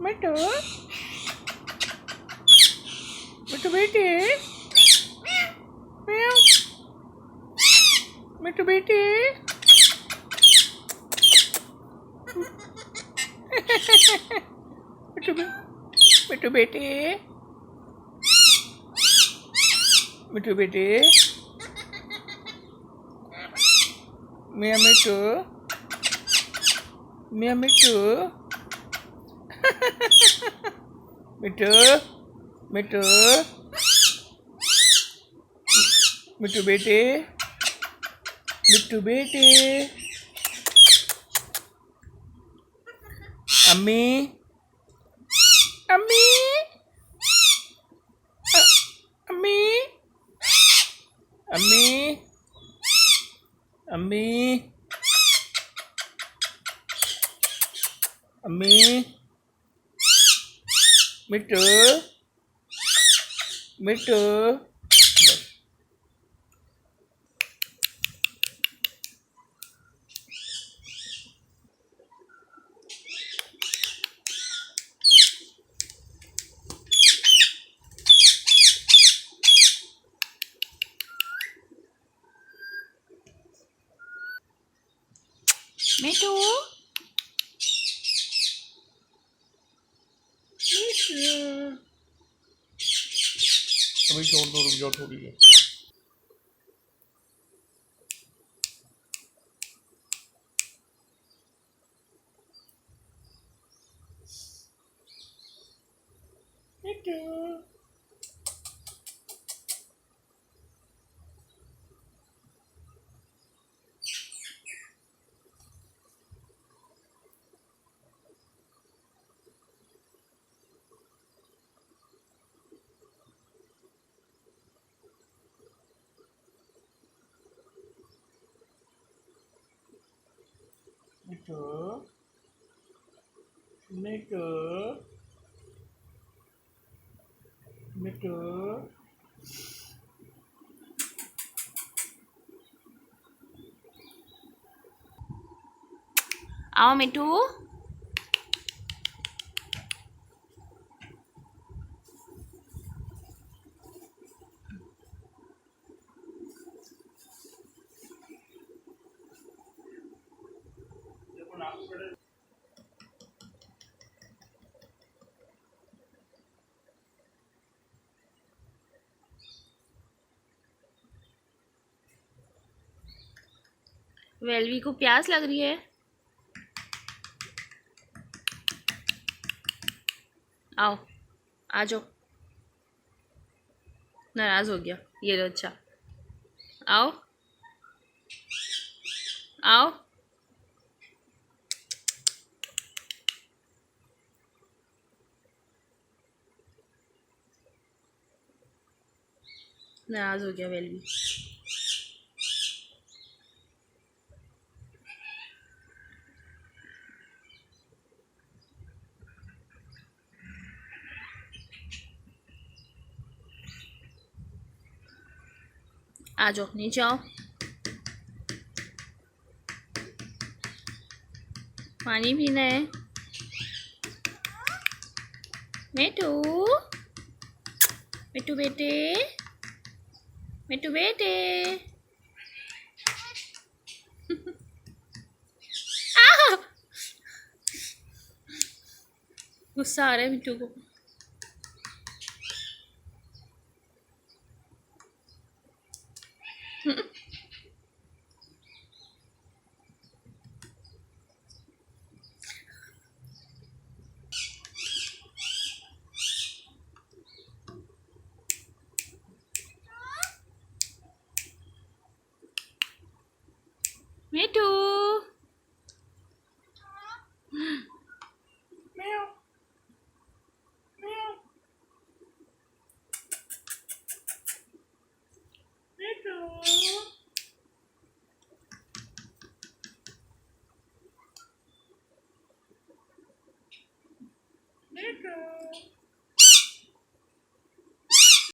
मिट्टू मिट्टू बेटी म्याऊ मिट्टू बेटी मिट्टू बेटी मिट्टू बेटी मिया मिट्टू मिया मिट्टू मिट्टू मिट्टू मिट्टू बेटे मिट्टू बेटे अम्मी अम्मी अम्मी अम्मी अम्मी अम्मी मिट्टू मिट्टू मिट्टू अभी छोड़ दो, रुक जाओ थोड़ी देर। मिट्टू मिट्टू मिट्टू मिट्टू आओ मिट्टू वेलवी को प्यास लग रही है। आओ आ जाओ, नाराज हो गया ये लो। अच्छा आओ आओ नाराज हो गया वेलवी। आ जाओ नीचे आओ, पानी पीना है। मिट्टू मिट्टू बेटे मिट्टू बेटे गुस्सा आ रहा है मिट्टू को। मिट्टू म्याऊ म्याऊ मिट्टू मिट्टू